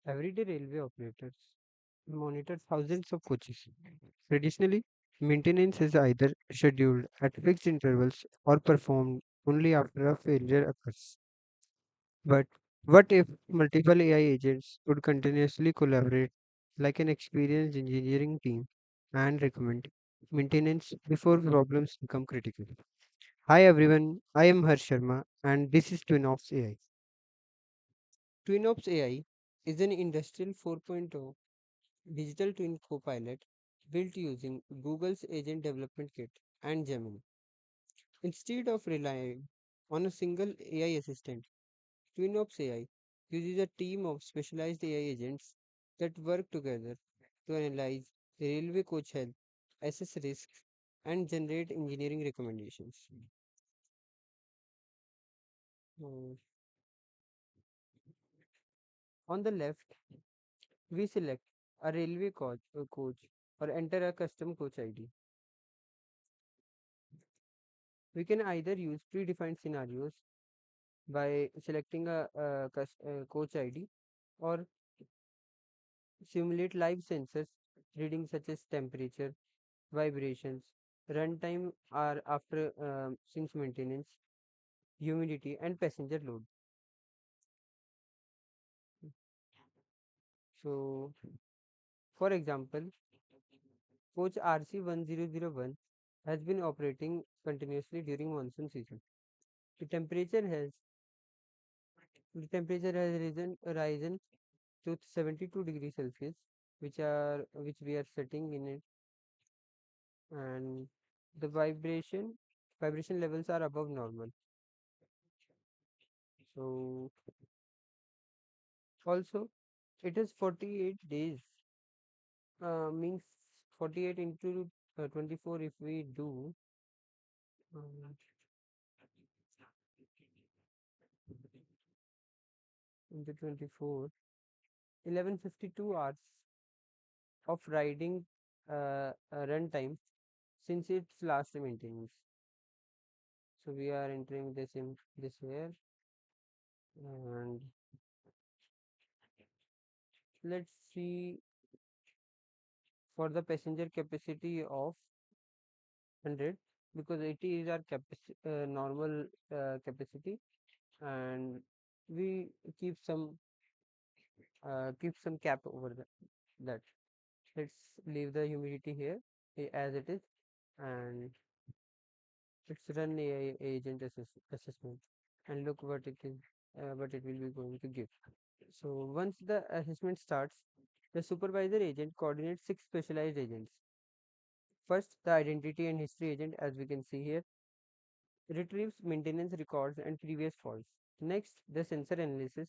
Everyday railway operators monitor thousands of coaches. Traditionally, maintenance is either scheduled at fixed intervals or performed only after a failure occurs. But what if multiple AI agents could continuously collaborate like an experienced engineering team and recommend maintenance before problems become critical? Hi everyone, I am Harsh Sharma and this is TwinOps AI. TwinOps AI is an industrial 4.0 digital twin copilot built using Google's Agent Development Kit and Gemini. Instead of relying on a single AI assistant, TwinOps AI uses a team of specialized AI agents that work together to analyze railway coach health, assess risks, and generate engineering recommendations. Uh, on the left, we select a railway coach or enter a custom coach ID. We can either use predefined scenarios by selecting a coach ID or simulate live sensors readings such as temperature, vibrations, runtime are after since maintenance, humidity, and passenger load. So, for example, coach RC1001 has been operating continuously during monsoon season. The temperature has the temperature has risen to 72 degrees Celsius, which we are setting in it, and the vibration levels are above normal. So also it is 48 days, means 48 into 24 if we do, um, into 24, 1152 hours of riding run time since its last maintenance. So we are entering this in this here, and let's see for the passenger capacity of 100, because it is our normal capacity, and we keep some cap over that. Let's leave the humidity here as it is, and let's run AI agent assessment and look what it will be going to give. So once the assessment starts, the supervisor agent coordinates six specialized agents. First, the identity and history agent, as we can see here, retrieves maintenance records and previous faults. Next, the sensor analysis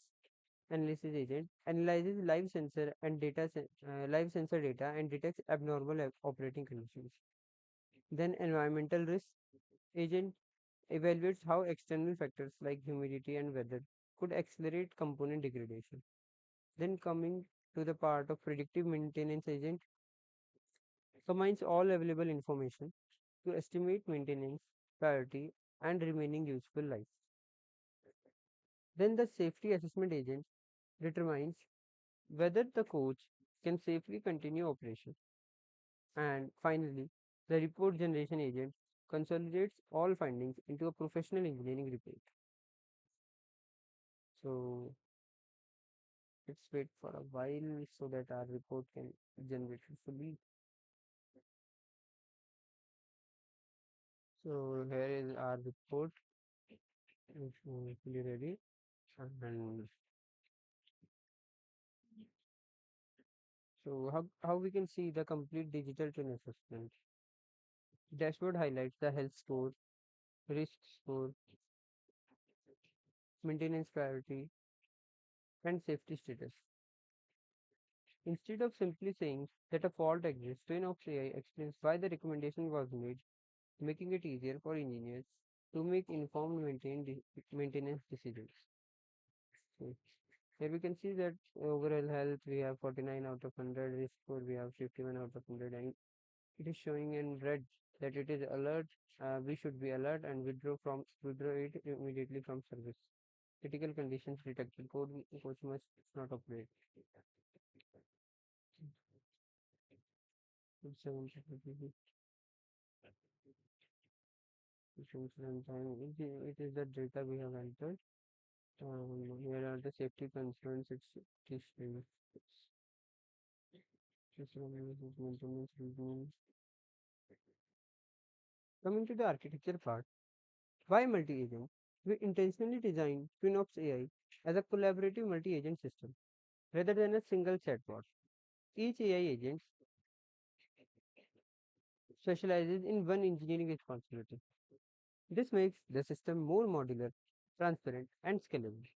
agent analyzes live sensor data and detects abnormal operating conditions. Then, environmental risk agent evaluates how external factors like humidity and weather could accelerate component degradation. Then, coming to the part of predictive maintenance agent, combines all available information to estimate maintenance priority and remaining useful life. Then the safety assessment agent determines whether the coach can safely continue operation. And finally, the report generation agent consolidates all findings into a professional engineering report. So let's wait for a while so that our report can generate fully. So here is our report, it's fully ready, and so how we can see the complete digital twin assessment. Dashboard highlights the health score, risk score, maintenance priority, and safety status. Instead of simply saying that a fault exists, TwinOps AI explains why the recommendation was made, making it easier for engineers to make informed maintenance decisions. So, here we can see that overall health we have 49 out of 100, risk score we have 51 out of 100, and it is showing in red that it is alert. We should be alert and withdraw it immediately from service. Critical conditions detected. Coach must not operate. It's it is the data we have entered. Here are the safety concerns. It's maintenance review. Coming to the architecture part, why multi-agent? We intentionally designed TwinOps AI as a collaborative multi-agent system rather than a single chatbot. Each AI agent specializes in one engineering responsibility. This makes the system more modular, transparent, and scalable.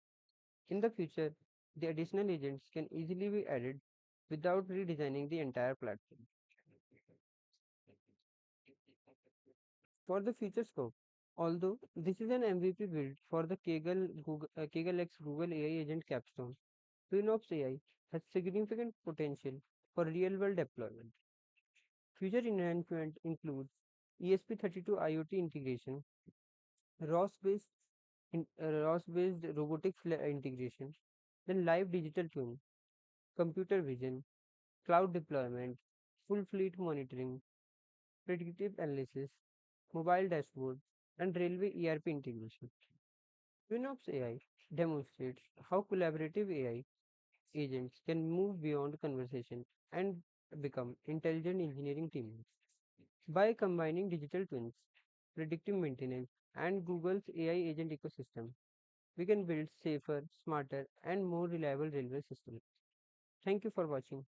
In the future, the additional agents can easily be added without redesigning the entire platform. For the future scope, although this is an MVP build for the Kaggle X Google AI agent Capstone, TwinOps AI has significant potential for real-world deployment. Future enhancement includes ESP32 IoT integration, ROS-based ROS-based integration, then live digital twin, computer vision, cloud deployment, full fleet monitoring, predictive analysis, mobile dashboard, and railway ERP integration. TwinOps AI demonstrates how collaborative AI agents can move beyond conversation and become intelligent engineering teams. By combining digital twins, predictive maintenance, and Google's AI agent ecosystem, we can build safer, smarter, and more reliable railway systems. Thank you for watching.